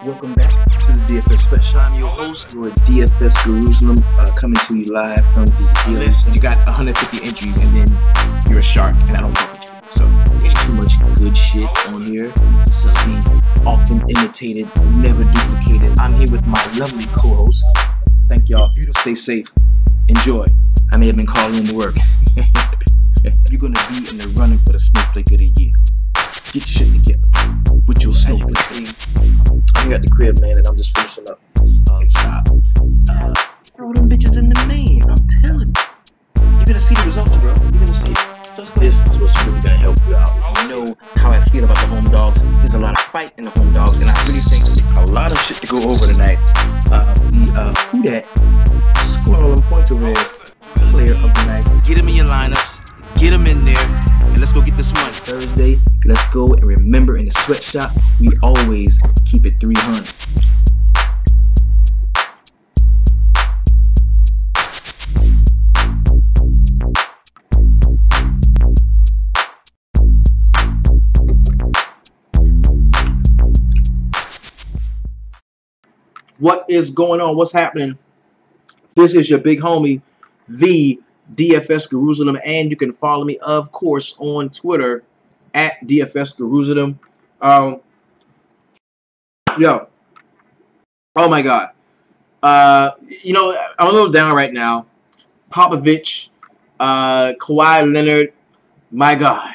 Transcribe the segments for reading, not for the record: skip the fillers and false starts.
Welcome back to the DFS Special. I'm your host, your DFS Jerusalem, coming to you live from the list. You got 150 entries, and then you're a shark, and I don't fuck with you. So there's too much good shit on here. This is the often imitated, never duplicated. I'm here with my lovely co-host. Thank y'all. Stay safe. Enjoy. I may have been calling in to work. You're gonna be in the running for the Snowflake of the Year. Get your shit together with your snowflake thing. I'm here at the crib, man, and I'm just finishing up. Stop. Throw them bitches in the main. I'm telling you. You're gonna see the results, bro. You're gonna see it. This is what's really gonna help you out. You know how I feel about the home dogs. There's a lot of fight in the home dogs, and I really think a lot of shit to go over tonight. Who that scored all them points over there? Player of the night. Get him in your lineups. Get him in there, and let's go get this money. Thursday, let's go, and remember, in the sweatshop, we always keep it 300. What is going on? What's happening? This is your big homie, the DFS Jerusalem, and you can follow me, of course, on Twitter at DFS Jerusalem. Yo, oh my God, you know, I'm a little down right now. Popovich, Kawhi Leonard, my God,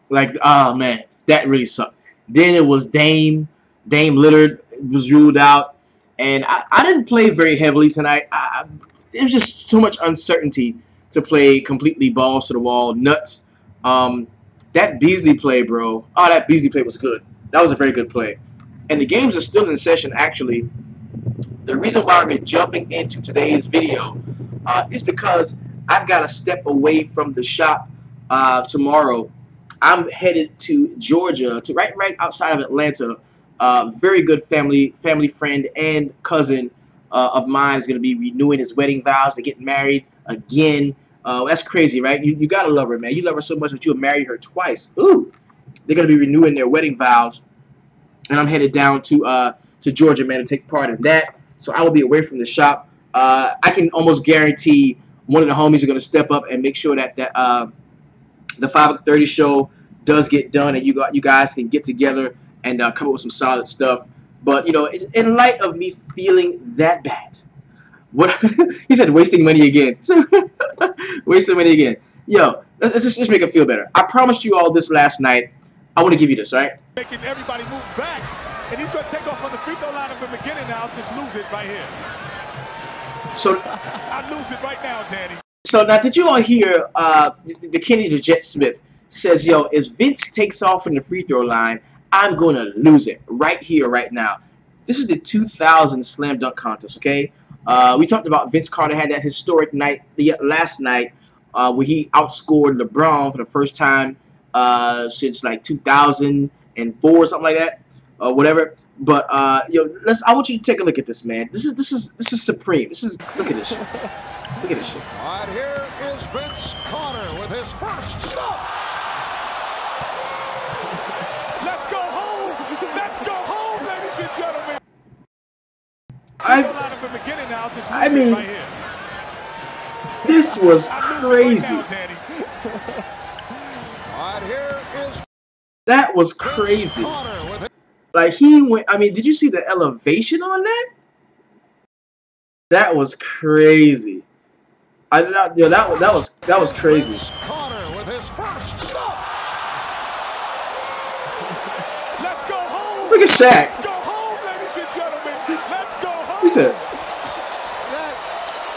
like, oh man, that really sucked. Then it was Dame Lillard was ruled out, and I didn't play very heavily tonight. It was just so much uncertainty to play completely balls to the wall, nuts. That Beasley play, bro. Oh, that Beasley play was good. That was a very good play. And the games are still in session, actually. The reason why we're jumping into today's video is because I've got to step away from the shop tomorrow. I'm headed to Georgia, to right outside of Atlanta. Very good family friend and cousin of mine is going to be renewing his wedding vows to get married again. That's crazy, right? You gotta love her, man. You love her so much that you'll marry her twice. Ooh, they're gonna be renewing their wedding vows, and I'm headed down to Georgia, man, to take part in that. So I will be away from the shop. I can almost guarantee one of the homies are gonna step up and make sure that the 5:30 show does get done, and you guys can get together and come up with some solid stuff. But you know, in light of me feeling that bad. What he said, wasting money again. Wasting money again. Yo, let's just make it feel better. I promised you all this last night. I want to give you this, all right? Making everybody move back, and he's going to take off on the free throw line at the beginning now. Just lose it right here. So I lose it right now, Danny. So now, did you all hear the Kenny the Jet Smith says, yo, as Vince takes off from the free throw line, I'm going to lose it right here, right now. This is the 2000 Slam Dunk Contest, okay? We talked about Vince Carter had that historic night last night where he outscored LeBron for the first time since like 2004 or something like that, or whatever. But yo, I want you to take a look at this, man. This is supreme. Look at this shit. Look at this shit. All right, here is Vince Carter with his first stop. Let's go home. Let's go home, ladies and gentlemen. I mean, this was crazy. That was crazy. Like, he went, I mean, did you see the elevation on that? That was crazy. Yo, that was crazy. Look at Shaq. Let's go home, ladies and gentlemen. Let's go home. He said,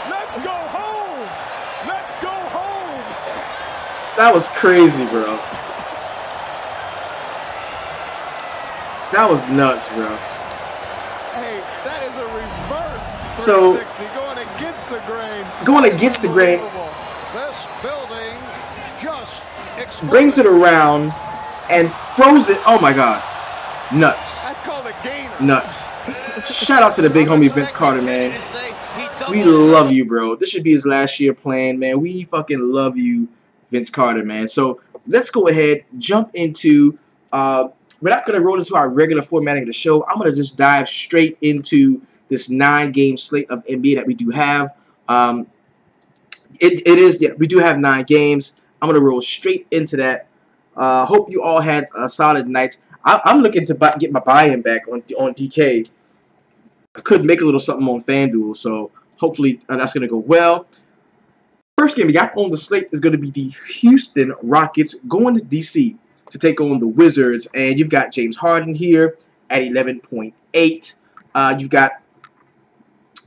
let's go home. Let's go home. that was crazy, bro. That was nuts, bro. Hey, that is a reverse 360 So, going against the grain. Going against the grain. This building just exploded. Brings it around and throws it. Oh my God. Nuts. That's called a gainer. Nuts. Shout out to the big homie Vince Carter, man. We love you, bro. This should be his last year playing, man. We fucking love you, Vince Carter, man. So let's go ahead, jump into we're not going to roll into our regular formatting of the show. I'm going to just dive straight into this 9-game slate of NBA that we do have. We do have 9 games. I'm going to roll straight into that. Hope you all had a solid night. I'm looking to get my buy-in back on DK. I could make a little something on FanDuel, so hopefully that's going to go well. First game we got on the slate is going to be the Houston Rockets going to DC to take on the Wizards. And you've got James Harden here at 11.8. You've got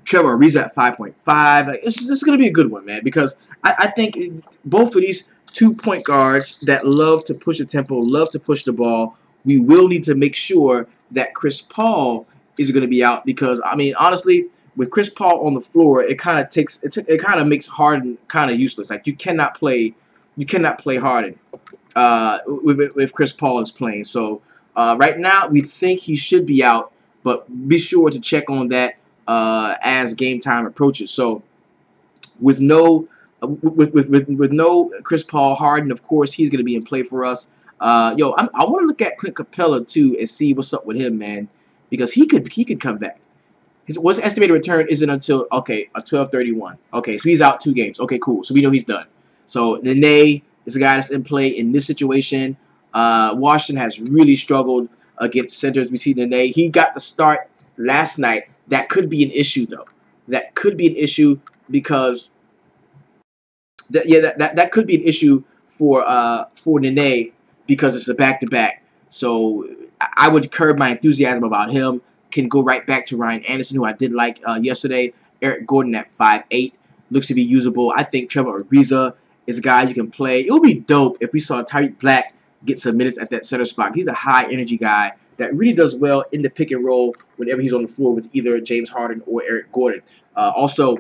Trevor Ariza at 5.5. Like, this is going to be a good one, man, because I think both of these 2-point guards that love to push the tempo, love to push the ball, we will need to make sure that Chris Paul is going to be out because, I mean, honestly, with Chris Paul on the floor, it kind of makes Harden kind of useless. Like, you cannot play Harden with Chris Paul is playing. So right now we think he should be out, but be sure to check on that as game time approaches. So with no Chris Paul, Harden, of course, he's going to be in play for us. I want to look at Clint Capella too and see what's up with him, man, because he could come back. His estimated return isn't until, okay, a 12/31. Okay, so he's out 2 games. Okay, cool. So we know he's done. So Nene is a guy that's in play in this situation. Washington has really struggled against centers. We see Nene. He got the start last night. That could be an issue, though. That could be an issue because that could be an issue for Nene because it's a back-to-back. So I would curb my enthusiasm about him. Can go right back to Ryan Anderson, who I did like yesterday. Eric Gordon at 5'8", looks to be usable. I think Trevor Ariza is a guy you can play. It would be dope if we saw Tyreek Black get some minutes at that center spot. He's a high-energy guy that really does well in the pick and roll whenever he's on the floor with either James Harden or Eric Gordon. Also,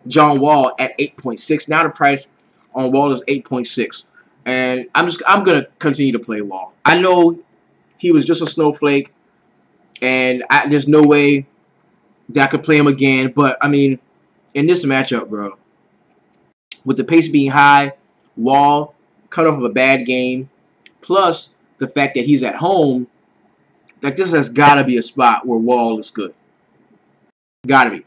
John Wall at 8.6. Now the price on Wall is 8.6, and I'm gonna continue to play Wall. I know he was just a snowflake. And there's no way that I could play him again. But, I mean, in this matchup, bro, with the pace being high, Wall cut off of a bad game, plus the fact that he's at home, like this has got to be a spot where Wall is good. Got to be.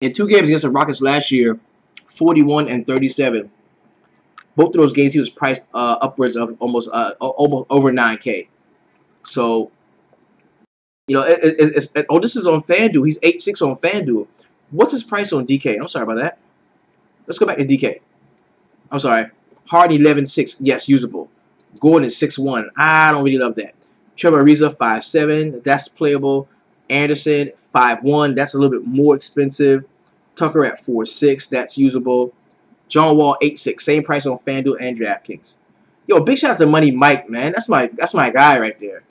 In 2 games against the Rockets last year, 41 and 37. Both of those games, he was priced upwards of almost over 9K. So, you know, this is on FanDuel. He's 8.6 on FanDuel. What's his price on DK? I'm sorry about that. Let's go back to DK. I'm sorry. Harden 11.6. Yes, usable. Gordon is 6'1". I don't really love that. Trevor Ariza 5'7". That's playable. Anderson 5'1". That's a little bit more expensive. Tucker at 4'6". That's usable. John Wall 8.6, same price on FanDuel and DraftKings. Yo, big shout out to Money Mike, man. That's my guy right there.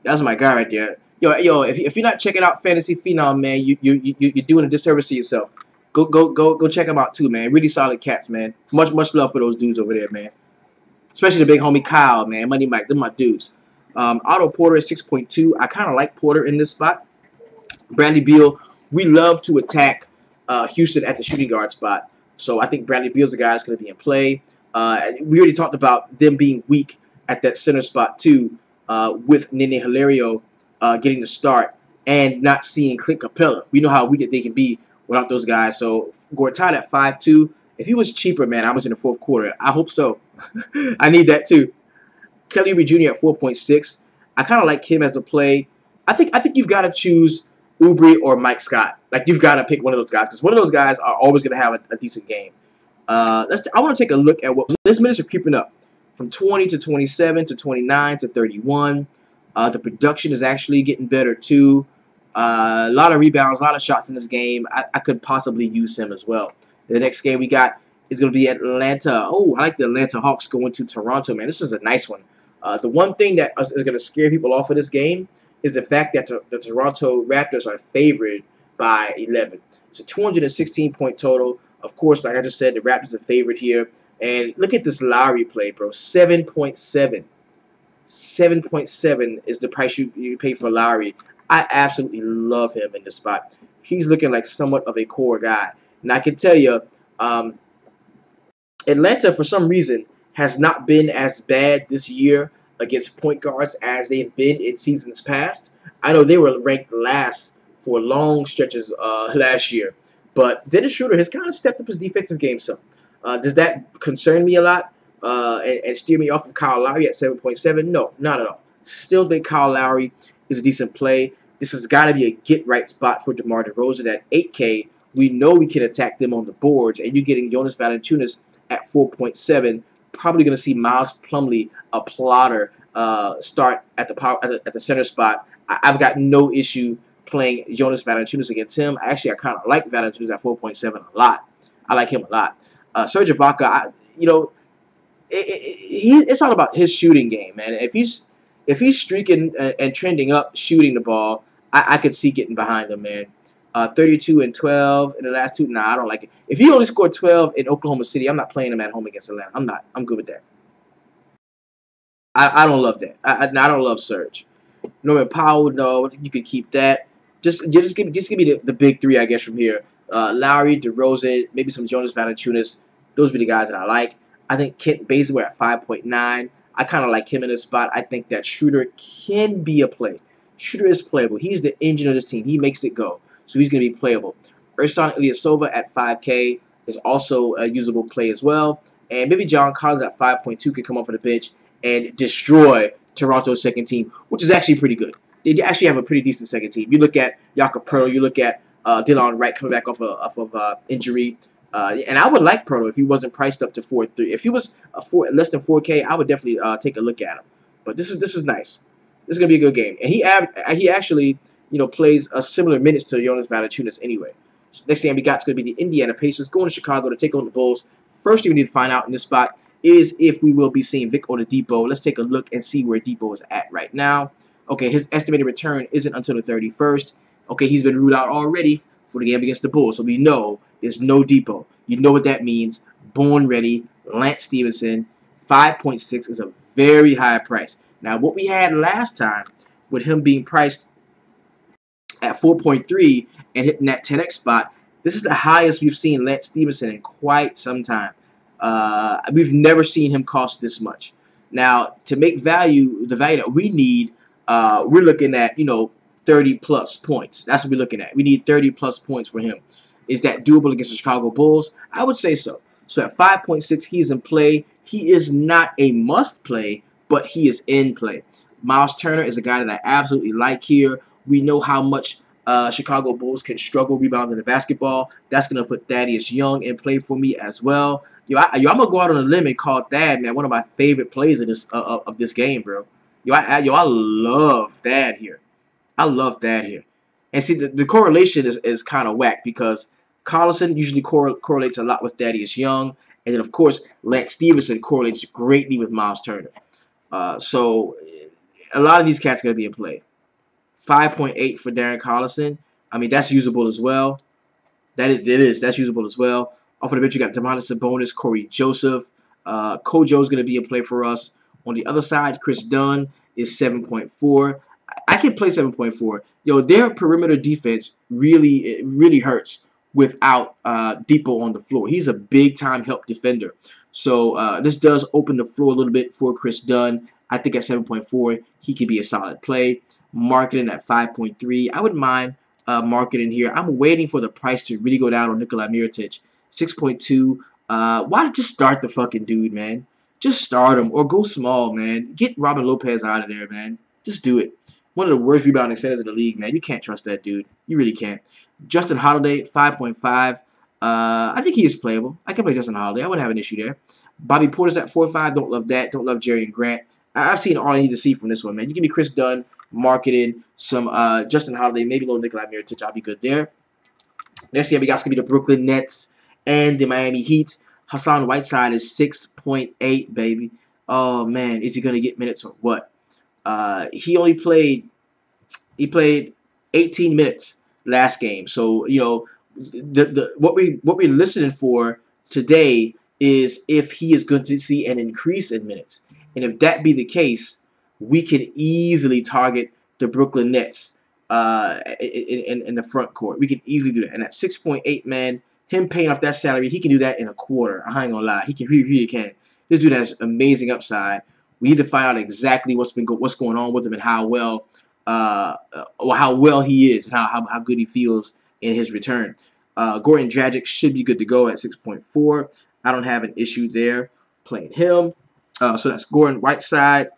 That's my guy right there. Yo, if you're not checking out Fantasy Phenom, man, you're doing a disservice to yourself. Go check them out too, man. Really solid cats, man. Much love for those dudes over there, man. Especially the big homie Kyle, man. Money Mike, they're my dudes. Otto Porter is 6.2. I kind of like Porter in this spot. Bradley Beal, we love to attack Houston at the shooting guard spot. So I think Bradley Beal's the guy that's going to be in play. We already talked about them being weak at that center spot too, with Nene Hilario getting the start and not seeing Clint Capella. We know how weak they can be without those guys. So Gortat at 5'2". If he was cheaper, man, I was in the 4th quarter. I hope so. I need that too. Kelly Oubre Jr. at 4.6. I kind of like him as a play. I think you've got to choose Oubre or Mike Scott. Like, you've got to pick one of those guys because one of those guys are always going to have a decent game. I want to take a look at what his minutes are creeping up from 20 to 27 to 29 to 31. The production is actually getting better too. A lot of rebounds, a lot of shots in this game. I could possibly use him as well. The next game we got is going to be Atlanta. Oh, I like the Atlanta Hawks going to Toronto, man. This is a nice one. The one thing that is going to scare people off of this game is the fact that the Toronto Raptors are favored by 11. It's a 216-point total. Of course, like I just said, the Raptors are favored here. And look at this Lowry play, bro. 7.7. 7.7 is the price you pay for Lowry. I absolutely love him in this spot. He's looking like somewhat of a core guy. And I can tell you, Atlanta, for some reason, has not been as bad this year against point guards as they've been in seasons past. I know they were ranked last for long stretches last year, but Dennis Schroeder has kind of stepped up his defensive game some. Does that concern me a lot and steer me off of Kyle Lowry at 7.7? No, not at all. Still think Kyle Lowry is a decent play. This has got to be a get-right spot for DeMar DeRozan at 8K. We know we can attack them on the boards, and you're getting Jonas Valanciunas at 4.7. Probably going to see Miles Plumlee, a plotter, start at the center spot. I've got no issue playing Jonas Valanciunas against him. Actually, I kind of like Valanciunas at 4.7 a lot. I like him a lot. Serge Ibaka, it's all about his shooting game, man. If he's streaking and trending up, shooting the ball, I could see getting behind him, man. 32 and 12 in the last two. Nah, I don't like it. If he only scored 12 in Oklahoma City, I'm not playing him at home against Atlanta. I'm not. I'm good with that. I don't love that. I don't love Serge. Norman Powell, no, you could keep that. Just give me the big three, I guess, from here. Lowry, DeRozan, maybe some Jonas Valanciunas. Those be the guys that I like. I think Kent Bazemore at 5.9. I kind of like him in this spot. I think that Schroeder can be a play. Schroeder is playable. He's the engine of this team. He makes it go. So he's going to be playable. Ersan Ilyasova at 5K is also a usable play as well. And maybe John Collins at 5.2 could come off of the bench and destroy Toronto's second team, which is actually pretty good. They actually have a pretty decent second team. You look at Jakob Poeltl, you look at Dylan Wright coming back off of injury. And I would like Poeltl if he wasn't priced up to 4.3. If he was less than 4K, I would definitely take a look at him. But this is nice. This is gonna be a good game. And he actually plays a similar minutes to Jonas Valanciunas anyway. So next game we got is gonna be the Indiana Pacers going to Chicago to take on the Bulls. First thing we need to find out in this spot is if we will be seeing Vic Oladipo. Let's take a look and see where Depot is at right now. Okay, his estimated return isn't until the 31st. Okay, he's been ruled out already for the game against the Bulls, so we know there's no Depot. You know what that means. Born ready, Lance Stevenson, 5.6 is a very high price. Now, what we had last time with him being priced at 4.3 and hitting that 10x spot, this is the highest we've seen Lance Stevenson in quite some time. We've never seen him cost this much. Now, to make the value that we need, we're looking at 30 plus points. That's what we're looking at. We need 30 plus points for him. Is that doable against the Chicago Bulls? I would say so. So at 5.6, he's in play. He is not a must play, but he is in play. Miles Turner is a guy that I absolutely like here. We know how much Chicago Bulls can struggle rebounding the basketball. That's going to put Thaddeus Young in play for me as well. I'm going to go out on a limb and call Thad, man, one of my favorite plays of this game, bro. I love Thad here. I love Thad here. And see, the correlation is kind of whack because Collison usually correlates a lot with Thaddeus Young. And then, of course, Lance Stevenson correlates greatly with Miles Turner. So a lot of these cats are going to be in play. 5.8 for Darren Collison. I mean, that's usable as well. That's usable as well. Off of the bench, you got Domantas Sabonis, Corey Joseph. Kojo's going to be a play for us. On the other side, Chris Dunn is 7.4. I can play 7.4. Their perimeter defense really hurts without Depot on the floor. He's a big-time help defender. So this does open the floor a little bit for Chris Dunn. I think at 7.4, he could be a solid play. Marketing at 5.3. I wouldn't mind marketing here. I'm waiting for the price to really go down on Nikola Mirotic. 6.2. Why not just start the fucking dude, man? Just start him or go small, man. Get Robin Lopez out of there, man. Just do it. One of the worst rebounding centers in the league, man. You can't trust that dude. You really can't. Justin Holiday, 5.5. I think he is playable. I can play Justin Holiday. I wouldn't have an issue there. Bobby Porter's at 4.5. Don't love that. Don't love Jerry and Grant. I've seen all I need to see from this one, man. You give me Chris Dunn, marketing, some Justin Holiday, maybe a little Nikola Mirotic. I'll be good there. Next game we got is going to be the Brooklyn Nets and the Miami Heat. Hassan Whiteside is 6.8, baby. Oh, man. Is he going to get minutes or what? He played 18 minutes last game. So, what we're listening for today is if he is going to see an increase in minutes. And if that be the case, we can easily target the Brooklyn Nets in the front court. We can easily do that. And at 6.8, man, him paying off that salary, he can do that in a quarter. I ain't gonna lie. He really can. This dude has amazing upside. We need to find out exactly what's going on with him and how well or how well he is and how good he feels in his return. Gordon Dragic should be good to go at 6.4. I don't have an issue there playing him. So that's Gordon Whiteside.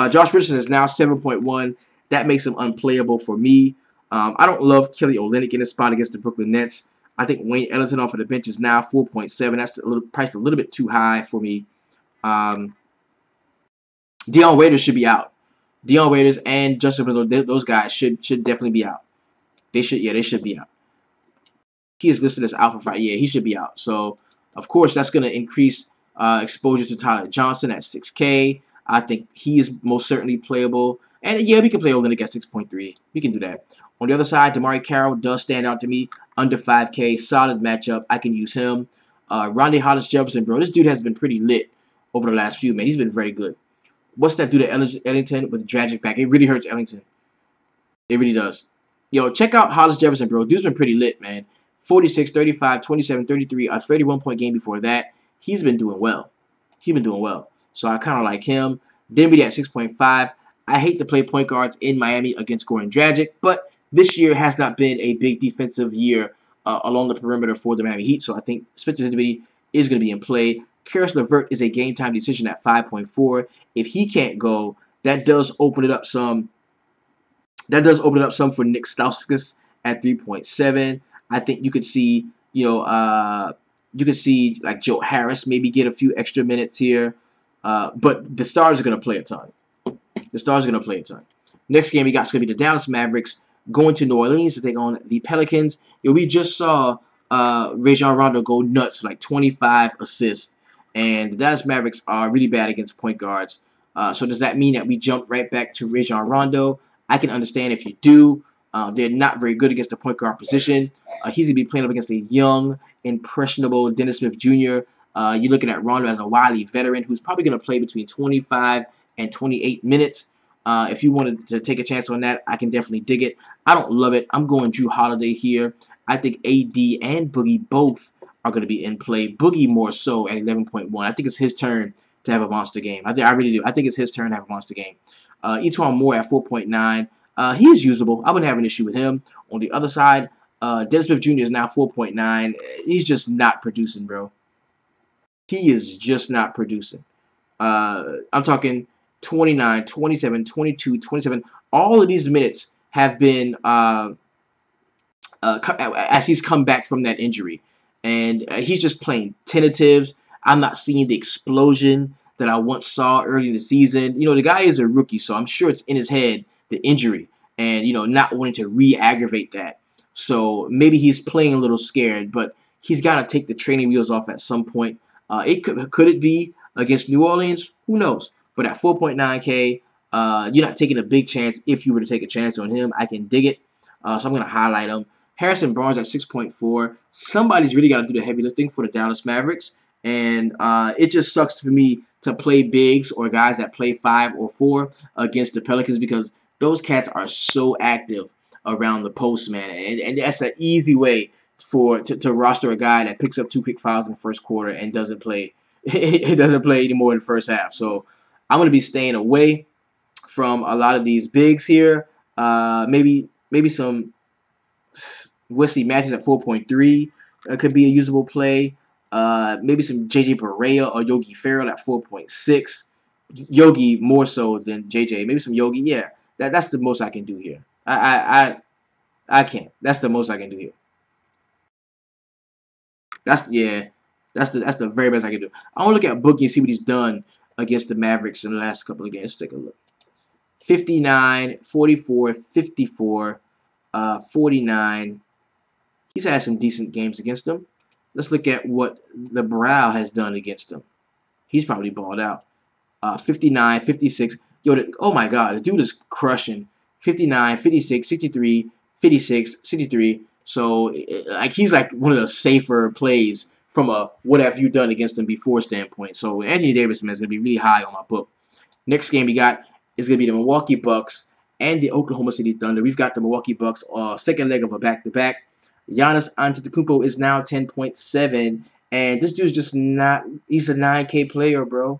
Josh Richardson is now 7.1. That makes him unplayable for me. I don't love Kelly Olynyk in this spot against the Brooklyn Nets. I think Wayne Ellington off of the bench is now 4.7. That's priced a little bit too high for me. Dion Waiters should be out. Dion Waiters and Justin Fields, those guys should definitely be out. They should be out. He is listed as out for Friday. Yeah, he should be out. So, of course, that's going to increase exposure to Tyler Johnson at 6K. I think he is most certainly playable. And, yeah, we can play Olynyk at 6.3. We can do that. On the other side, Damari Carroll does stand out to me. Under 5K, solid matchup. I can use him. Rondae Hollis-Jefferson, bro. This dude has been pretty lit over the last few, man. He's been very good. What's that do to Ellington with Dragic back? It really hurts Ellington. It really does. Yo, check out Hollis-Jefferson, bro. Dude's been pretty lit, man. 46, 35, 27, 33, a 31-point game before that. He's been doing well. He's been doing well. So I kind of like him. Dinwiddie at 6.5. I hate to play point guards in Miami against Goran Dragic, but this year has not been a big defensive year along the perimeter for the Miami Heat. So I think Spencer Dinwiddie is going to be in play. Karis LeVert is a game-time decision at 5.4. If he can't go, that does open it up some. That does open it up some for Nick Stauskas at 3.7. I think you could see, like Joe Harris maybe get a few extra minutes here. But the Stars are going to play a ton. The Stars are going to play a ton. Next game we got is going to be the Dallas Mavericks going to New Orleans to take on the Pelicans. We just saw Rajon Rondo go nuts, like 25 assists. And the Dallas Mavericks are really bad against point guards. So does that mean that we jump right back to Rajon Rondo? I can understand if you do. They're not very good against the point guard position. He's going to be playing up against a young, impressionable Dennis Smith Jr. You're looking at Rondo as a wily veteran who's probably going to play between 25 and 28 minutes. If you wanted to take a chance on that, I can definitely dig it. I don't love it. I'm going Drew Holiday here. I think AD and Boogie both are going to be in play. Boogie more so at 11.1. I think it's his turn to have a monster game. I really do. I think it's his turn to have a monster game. Etuan Moore at 4.9. He's usable. I wouldn't have an issue with him. On the other side, Dennis Smith Jr. is now 4.9. He's just not producing, bro. He is just not producing. I'm talking 29, 27, 22, 27. All of these minutes have been as he's come back from that injury. And he's just playing tentatives. I'm not seeing the explosion that I once saw early in the season. The guy is a rookie, so I'm sure it's in his head, the injury, and, not wanting to re-aggravate that. So maybe he's playing a little scared, but he's got to take the training wheels off at some point. Could it be against New Orleans? Who knows? But at 4.9K, you're not taking a big chance if you were to take a chance on him. I can dig it. So I'm going to highlight him. Harrison Barnes at 6.4. Somebody's really got to do the heavy lifting for the Dallas Mavericks. And it just sucks for me to play bigs or guys that play 5 or 4 against the Pelicans because those cats are so active around the post, man. And that's an easy way to roster a guy that picks up 2 quick fouls in the first quarter and doesn't play. It doesn't play anymore in the first half. So I'm going to be staying away from a lot of these bigs here. Maybe some Wesley Matthews at 4.3 could be a usable play. Maybe some JJ Barea or Yogi Ferrell at 4.6. Yogi more so than JJ. Maybe some Yogi. Yeah, that's the most I can do here. I can't. That's the most I can do here. That's the very best I can do. I want to look at Boogie and see what he's done against the Mavericks in the last couple of games. Let's take a look. 59, 44, 54, 49. He's had some decent games against them. Let's look at what the Brow has done against him. He's probably balled out. 59, 56. Oh my God, the dude is crushing. 59, 56, 63, 56, 63. So, he's like one of the safer plays from a what have you done against him before standpoint. So, Anthony Davis, man, is going to be really high on my book. Next game we got is going to be the Milwaukee Bucks and the Oklahoma City Thunder. We've got the Milwaukee Bucks second leg of a back-to-back. Giannis Antetokounmpo is now 10.7, And this dude's just not, he's a 9K player, bro.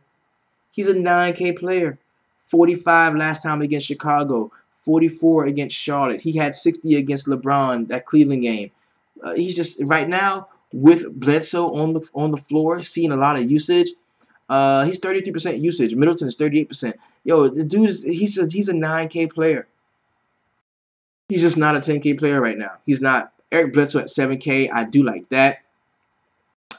He's a 9K player. 45 last time against Chicago. 44 against Charlotte. He had 60 against LeBron, that Cleveland game. He's just, right now, with Bledsoe on the floor, seeing a lot of usage. He's 33% usage. Middleton is 38%. Yo, the dude is, he's a 9K player. He's just not a 10K player right now. He's not. Eric Bledsoe at 7K, I do like that.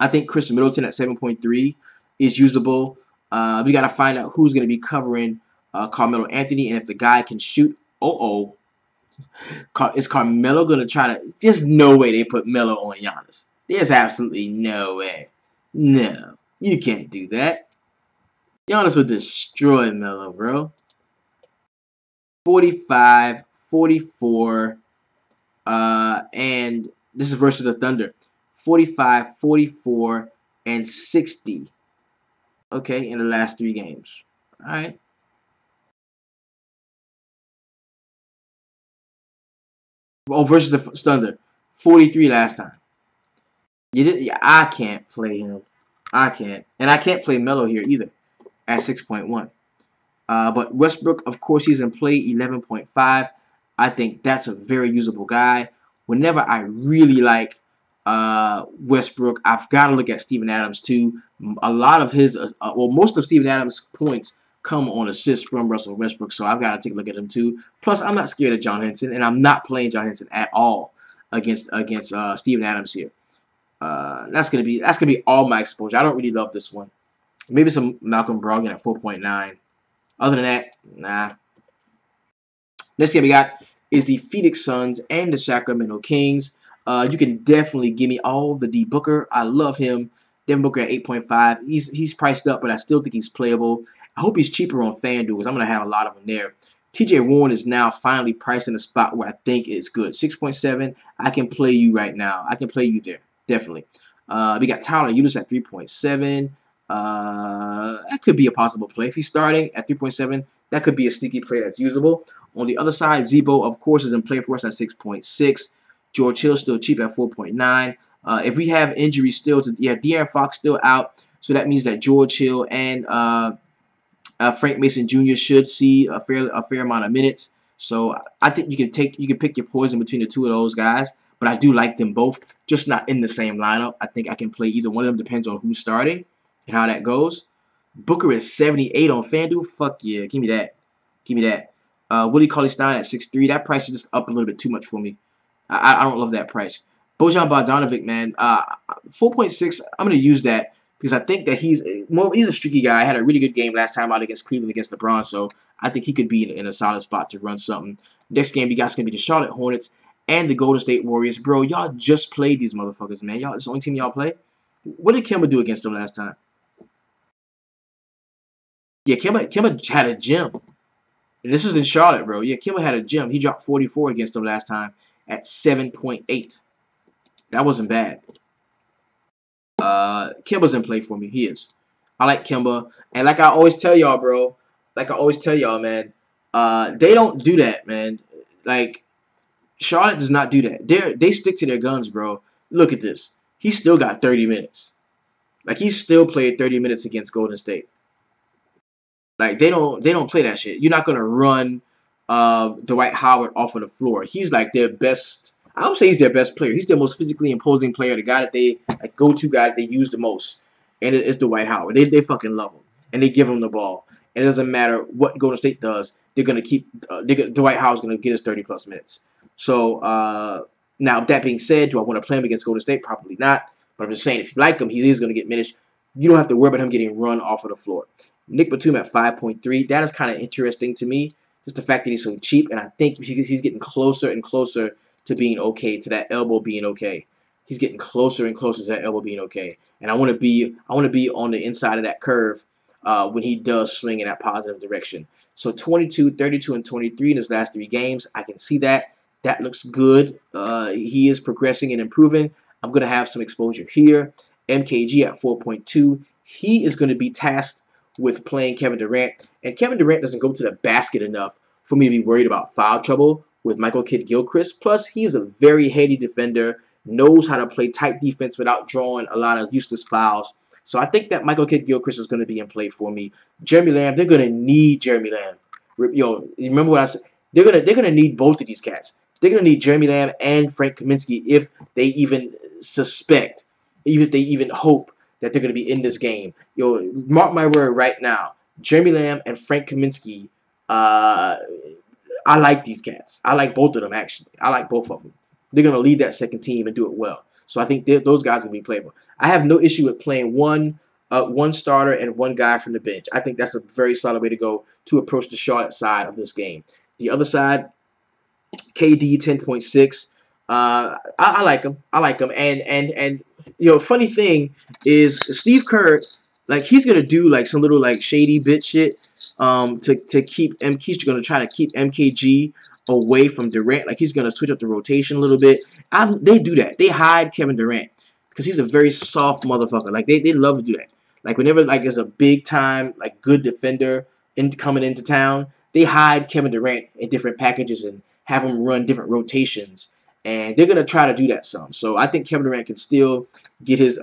I think Chris Middleton at 7.3 is usable. We got to find out who's going to be covering Carmelo Anthony, and if the guy can shoot. Is Carmelo going to try to... There's no way they put Melo on Giannis. There's absolutely no way. No, you can't do that. Giannis would destroy Melo, bro. 45, 44, and this is versus the Thunder. 45, 44, and 60. Okay, in the last 3 games. All right. Oh, versus the Thunder. 43 last time. Yeah, I can't play him. I can't. And I can't play Melo here either at 6.1. But Westbrook, of course, he's in play 11.5. I think that's a very usable guy. Whenever I really like Westbrook, I've got to look at Steven Adams too. A lot of his, most of Steven Adams' points come on assists from Russell Westbrook, so I've got to take a look at him too. Plus, I'm not scared of John Henson, and I'm not playing John Henson at all against Steven Adams here. That's gonna be all my exposure. I don't really love this one. Maybe some Malcolm Brogdon at 4.9. Other than that, nah. Next game we got is the Phoenix Suns and the Sacramento Kings. You can definitely give me all the D Booker. I love him. Devin Booker at 8.5. He's priced up, but I still think he's playable. I hope he's cheaper on FanDuel because I'm going to have a lot of them there. TJ Warren is now finally priced in a spot where I think it's good. 6.7. I can play you right now. I can play you there. Definitely. We got Tyler Ulis at 3.7. That could be a possible play. If he's starting at 3.7, that could be a sneaky play that's usable. On the other side, Zebo, of course, is in play for us at 6.6. George Hill still cheap at 4.9. If we have injuries still, De'Aaron Fox still out, so that means that George Hill and Frank Mason Jr. should see a fair amount of minutes. So I think you can pick your poison between the two of those guys. But I do like them both, just not in the same lineup. I think I can play either one of them. Depends on who's starting and how that goes. Booker is 78 on FanDuel. Fuck yeah, give me that. Give me that. Willie Cauley-Stein at 6.3. That price is just up a little bit too much for me. I don't love that price. Bojan Bogdanovic, man, 4.6. I'm gonna use that because I think that he's a streaky guy. I had a really good game last time out against Cleveland against LeBron, so I think he could be in a solid spot to run something. Next game, you guys gonna be the Charlotte Hornets and the Golden State Warriors. Bro, y'all just played these motherfuckers, man. Y'all, it's the only team y'all play. What did Kemba do against them last time? Yeah, Kemba had a gem. And this was in Charlotte, bro. Yeah, Kemba had a gem. He dropped 44 against them last time at 7.8. That wasn't bad. Kemba's in play for me. He is. I like Kemba. And like I always tell y'all, bro. Like I always tell y'all, man. They don't do that, man. Like, Charlotte does not do that. They stick to their guns, bro. Look at this. He still got 30 minutes. Like, he still played 30 minutes against Golden State. Like, they don't play that shit. You're not gonna run Dwight Howard off of the floor. He's like their best. I would say he's their best player. He's their most physically imposing player. The guy that they go-to guy that they use the most, and it's Dwight Howard. They fucking love him, and they give him the ball. And it doesn't matter what Golden State does. They're gonna keep. Dwight Howard's gonna get us 30+ minutes. So now that being said, do I want to play him against Golden State? Probably not. But I'm just saying, if you like him, he is gonna get minutes. You don't have to worry about him getting run off of the floor. Nick Batum at 5.3. That is kind of interesting to me. Just the fact that he's so cheap, and I think he's getting closer and closer to being okay, to that elbow being okay. He's getting closer and closer to that elbow being okay. And I want to be on the inside of that curve when he does swing in that positive direction. So 22, 32, and 23 in his last 3 games. I can see that. That looks good. He is progressing and improving. I'm going to have some exposure here. MKG at 4.2. He is going to be tasked with playing Kevin Durant. And Kevin Durant doesn't go to the basket enough for me to be worried about foul trouble with Michael Kidd-Gilchrist. Plus, he's a very heady defender, knows how to play tight defense without drawing a lot of useless fouls. So I think that Michael Kidd-Gilchrist is going to be in play for me. Jeremy Lamb, they're going to need Jeremy Lamb. Yo, remember what I said? They're gonna need both of these cats. They're gonna need Jeremy Lamb and Frank Kaminsky if they even suspect, even if they even hope that they're gonna be in this game. Yo, mark my word right now. Jeremy Lamb and Frank Kaminsky. I like these cats. I like both of them actually. I like both of them. They're gonna lead that second team and do it well. So I think those guys are gonna be playable. I have no issue with playing one starter and one guy from the bench. I think that's a very solid way to go to approach the Charlotte side of this game. The other side, KD 10.6. I like him. I like him. And you know, funny thing is Steve Kerr, like he's gonna do like some little like shady bitch shit to keep he's gonna try to keep MKG away from Durant. Like he's gonna switch up the rotation a little bit. They do that. They hide Kevin Durant because he's a very soft motherfucker. Like they love to do that. Like whenever like there's a big time like good defender coming into town, they hide Kevin Durant in different packages and have him run different rotations. And they're gonna try to do that some. So I think Kevin Durant can still get his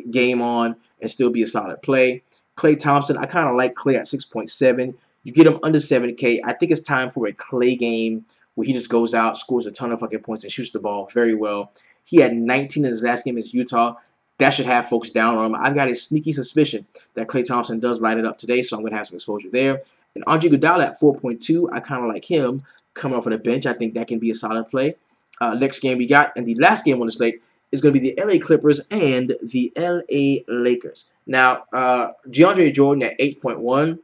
game on and still be a solid play. Klay Thompson, I kind of like Klay at 6.7. You get him under 7K. I think it's time for a Klay game where he just goes out, scores a ton of fucking points, and shoots the ball very well. He had 19 in his last game against Utah. That should have folks down on him. I've got a sneaky suspicion that Klay Thompson does light it up today, so I'm going to have some exposure there. And Andre Iguodala at 4.2, I kind of like him coming off of the bench. I think that can be a solid play. Next game we got, and the last game on the slate, is going to be the LA Clippers and the LA Lakers. Now, DeAndre Jordan at 8.1,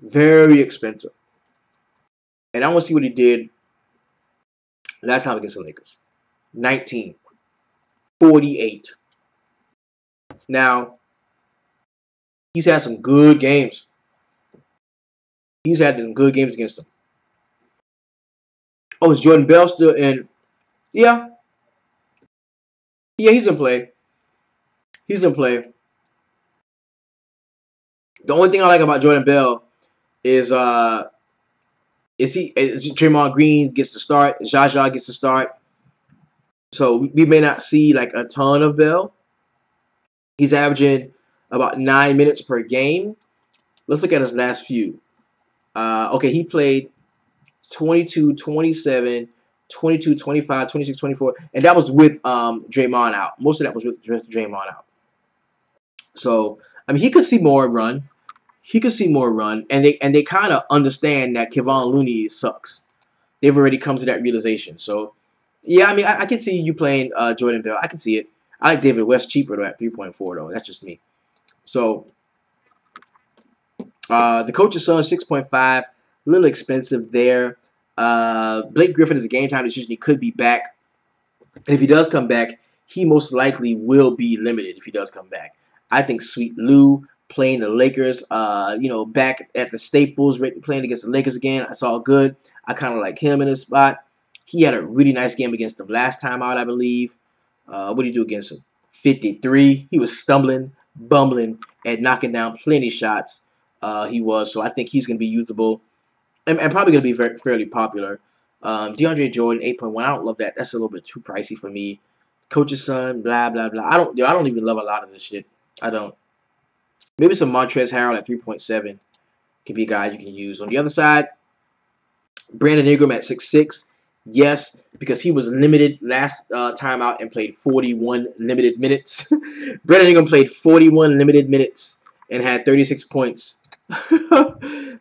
very expensive. And I want to see what he did last time against the Lakers. 19, 48. Now, he's had some good games. He's had some good games against them. Oh, is Jordan Bell still in? Yeah. Yeah, he's in play. He's in play. The only thing I like about Jordan Bell is Draymond Green gets to start, Jaja gets to start. So we may not see like a ton of Bell. He's averaging about 9 minutes per game. Let's look at his last few. Okay, he played 22, 27, 22, 25, 26, 24, and that was with Draymond out. Most of that was with Draymond out. So I mean, he could see more run. He could see more run, and they kind of understand that Kevon Looney sucks. They've already come to that realization. So yeah, I mean, I can see you playing Jordan Bell. I can see it. I like David West cheaper though at 3.4 though. That's just me. So the coach's son 6.5, a little expensive there. Blake Griffin is a game time decision. He could be back, and if he does come back, he most likely will be limited. If he does come back, I think Sweet Lou playing the Lakers, you know, back at the Staples, playing against the Lakers again. I saw good. I kind of like him in this spot. He had a really nice game against them last time out, I believe. What did he do against him? 53. He was stumbling, bumbling, and knocking down plenty shots. He was. So I think he's going to be usable and probably going to be fairly popular. DeAndre Jordan, 8.1. I don't love that. That's a little bit too pricey for me. Coach's son, blah, blah, blah. I don't even love a lot of this shit. I don't. Maybe some Montrezl Harrell at 3.7 can be a guy you can use. On the other side, Brandon Ingram at 6.6. Yes, because he was limited last time out and played 41 limited minutes. Brandon Ingram played 41 limited minutes and had 36 points.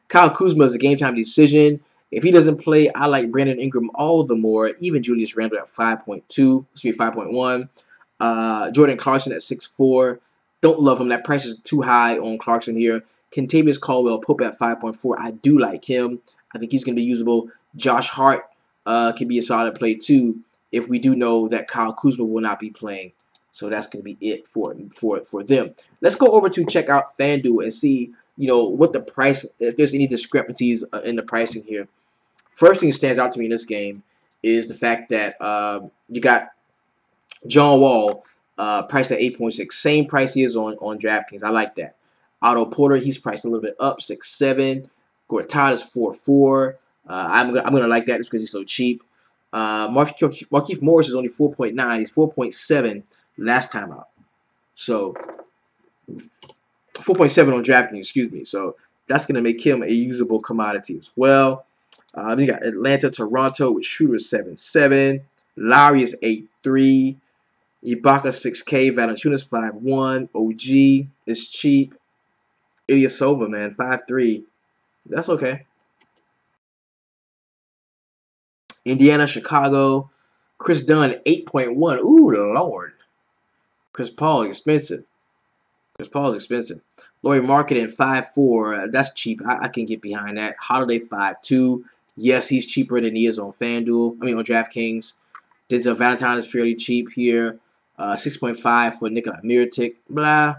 Kyle Kuzma is a game-time decision. If he doesn't play, I like Brandon Ingram all the more. Even Julius Randle at 5.2. Excuse me, 5.1. Jordan Clarkson at 6.4. Don't love him. That price is too high on Clarkson here. Kentavious Caldwell-Pope at 5.4. I do like him. I think he's going to be usable. Josh Hart can be a solid play too if we do know that Kyle Kuzma will not be playing. So that's going to be it for them. Let's go over to check out FanDuel and see, you know, what the price, if there's any discrepancies in the pricing here. First thing that stands out to me in this game is the fact that you got John Wall priced at 8.6. Same price he is on DraftKings. I like that. Otto Porter, he's priced a little bit up, 6.7. Gortat is 4.4. I'm gonna like that just because he's so cheap. Markieff Morris is only 4.9. He's 4.7 last time out. So 4.7 on DraftKings, excuse me. So that's going to make him a usable commodity as well. You got Atlanta, Toronto with Schroeder 7.7. Lowry is 8.3. Ibaka 6K. Valanciunas 5.1. OG is cheap. Ilyasova, man, 5.3. That's okay. Indiana, Chicago. Chris Dunn 8.1. Ooh, Lord. Chris Paul expensive. Chris Paul is expensive. Laurie Marketing 5.4. That's cheap. I can get behind that. Holiday 5.2. Yes, he's cheaper than he is on FanDuel. I mean, on DraftKings. Denzel Valentine is fairly cheap here. 6.5 for Nikola Mirotic. Blah.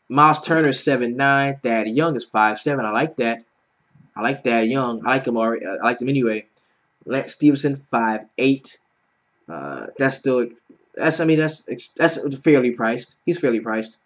Miles Turner 7.9. Thad Young is 5.7. I like that. I like Thad Young. I like him already. I like him anyway. Lance Stevenson 5.8. That's still that's fairly priced. He's fairly priced.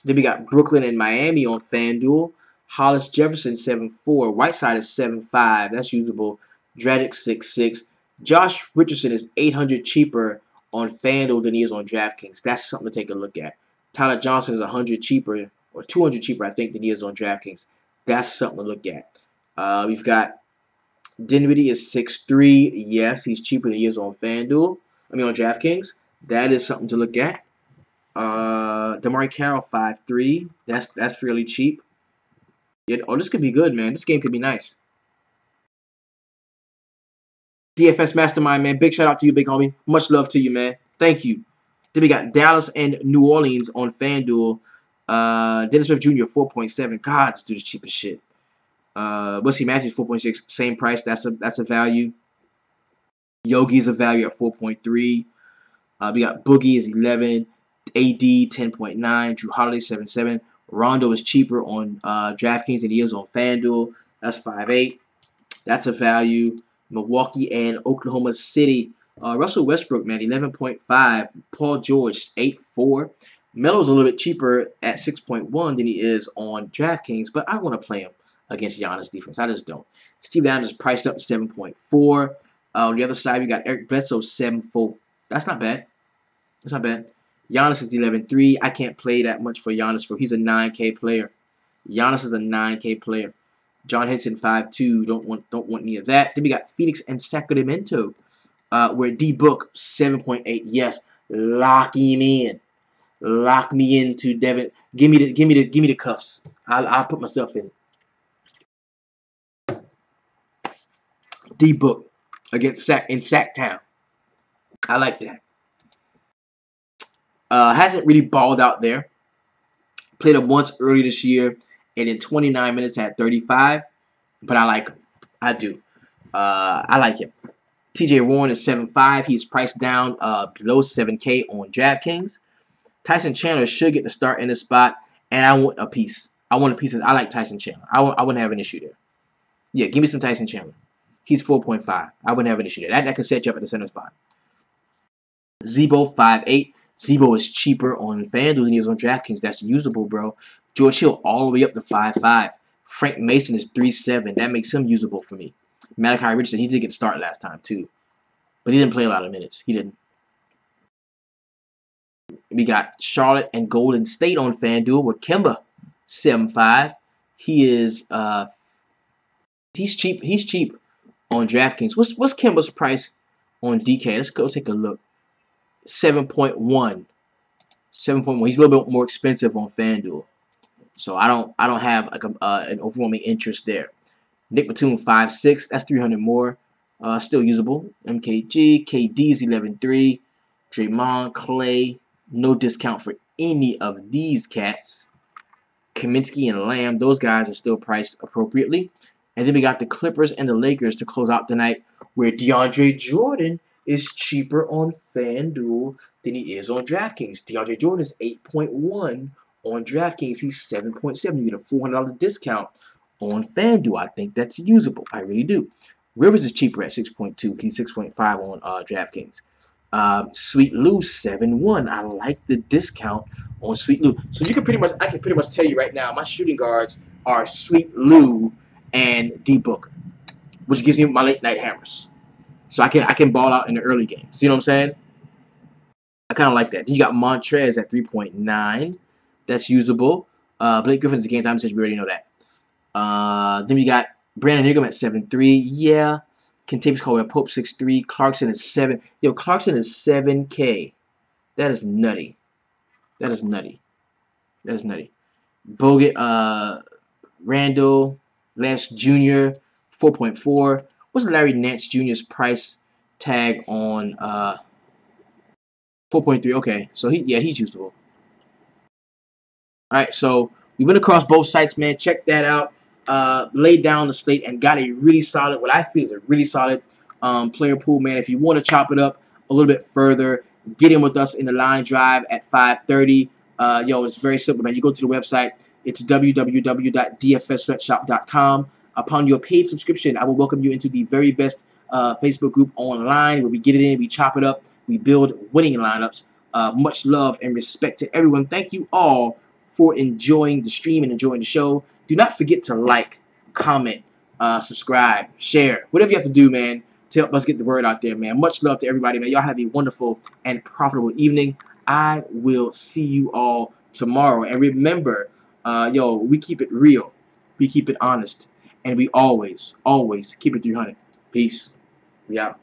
Then we got Brooklyn and Miami on FanDuel. Hollis Jefferson 7.4. Whiteside is 7.5. That's usable. Dragic 6.6. Josh Richardson is 800 cheaper on FanDuel than he is on DraftKings. That's something to take a look at. Tyler Johnson is 100 cheaper, or 200 cheaper, I think, than he is on DraftKings. That's something to look at. We've got Dinwiddie is 6.3. Yes, he's cheaper than he is on FanDuel. I mean, on DraftKings. That is something to look at. DeMarre Carroll 5.3. That's fairly cheap. Oh, this could be good, man. This game could be nice. DFS Mastermind, man. Big shout out to you, big homie. Much love to you, man. Thank you. Then we got Dallas and New Orleans on FanDuel. Dennis Smith Jr. 4.7. God, this dude is cheap as shit. Wesley Matthews 4.6. Same price. That's a value. Yogi's a value at 4.3. We got Boogie is 11. AD 10.9. Drew Holiday 7.7. Rondo is cheaper on DraftKings than he is on FanDuel. That's 5.8. That's a value. Milwaukee and Oklahoma City. Russell Westbrook, man, 11.5. Paul George, 8.4. Melo's a little bit cheaper at 6.1 than he is on DraftKings, but I want to play him against Giannis' defense. I just don't. Steve Adams is priced up to 7.4. On the other side, we got Eric Bledsoe, 7.4. That's not bad. That's not bad. Giannis is 11.3. I can't play that much for Giannis, bro. He's a 9K player. Giannis is a 9K player. John Henson 5.2. Don't want any of that. Then we got Phoenix and Sacramento. Where D Book 7.8. Yes, lock him in. Lock me into Devin. Give me the cuffs. I'll put myself in. D Book against Sacktown. I like that. Hasn't really balled out there. Played him once early this year, and in 29 minutes had 35. But I like him. I do. I like him. TJ Warren is 7.5. He's priced down below 7K on DraftKings. Tyson Chandler should get the start in this spot, and I want a piece. I want a piece. I like Tyson Chandler. I wouldn't have an issue there. Yeah, give me some Tyson Chandler. He's 4.5. I wouldn't have an issue there. That could set you up at the center spot. Zebo 5.8. Zebo is cheaper on FanDuel than he is on DraftKings. That's usable, bro. George Hill all the way up to 5.5. Frank Mason is 3.7. That makes him usable for me. Malachi Richardson, he did get the start last time too, but he didn't play a lot of minutes. He didn't. We got Charlotte and Golden State on FanDuel with Kemba 7.5. He is he's cheap. He's cheap on DraftKings. What's Kemba's price on DK? Let's go take a look. 7.1. 7.1. He's a little bit more expensive on FanDuel, so I don't have like an overwhelming interest there. Nick Batum 5.6. That's 300 more. Still usable. MKG. KD is 11.3. Draymond, Clay. No discount for any of these cats. Kaminsky and Lamb. Those guys are still priced appropriately. And then we got the Clippers and the Lakers to close out tonight, where DeAndre Jordan is cheaper on FanDuel than he is on DraftKings. DeAndre Jordan is 8.1 on DraftKings. He's 7.7. You get a $400 discount on FanDuel. I think that's usable. I really do. Rivers is cheaper at 6.2. He's 6.5 on DraftKings. Sweet Lou 7.1. I like the discount on Sweet Lou. So I can pretty much tell you right now, my shooting guards are Sweet Lou and D Booker, which gives me my late night hammers. So I can ball out in the early game. See what I'm saying? I kind of like that. Then you got Montrez at 3.9. That's usable. Blake Griffin's a game time decision. We already know that. Then we got Brandon Ingram at 7.3. Yeah. Kentavious Caldwell-Pope 6.3. Clarkson is 7. Yo, Clarkson is 7K. That is nutty. That is nutty. That is nutty. Bogut, Randall, Lance Jr. 4.4. What's Larry Nance Jr.'s price tag on 4.3? Okay, so he's usable. All right, so we went across both sites, man. Check that out. Laid down the slate and got a really solid, what I feel is a really solid player pool, man. If you want to chop it up a little bit further, get in with us in the line drive at 5:30. Yo, it's very simple, man. You go to the website. It's www.dfssweatshop.com. Upon your paid subscription, I will welcome you into the very best Facebook group online where we get it in, we chop it up, we build winning lineups. Much love and respect to everyone. Thank you all for enjoying the stream and enjoying the show. Do not forget to like, comment, subscribe, share, whatever you have to do, man, to help us get the word out there, man. Much love to everybody, man. Y'all have a wonderful and profitable evening. I will see you all tomorrow. And remember, yo, we keep it real, we keep it honest, and we always, always keep it 300. Peace. We out.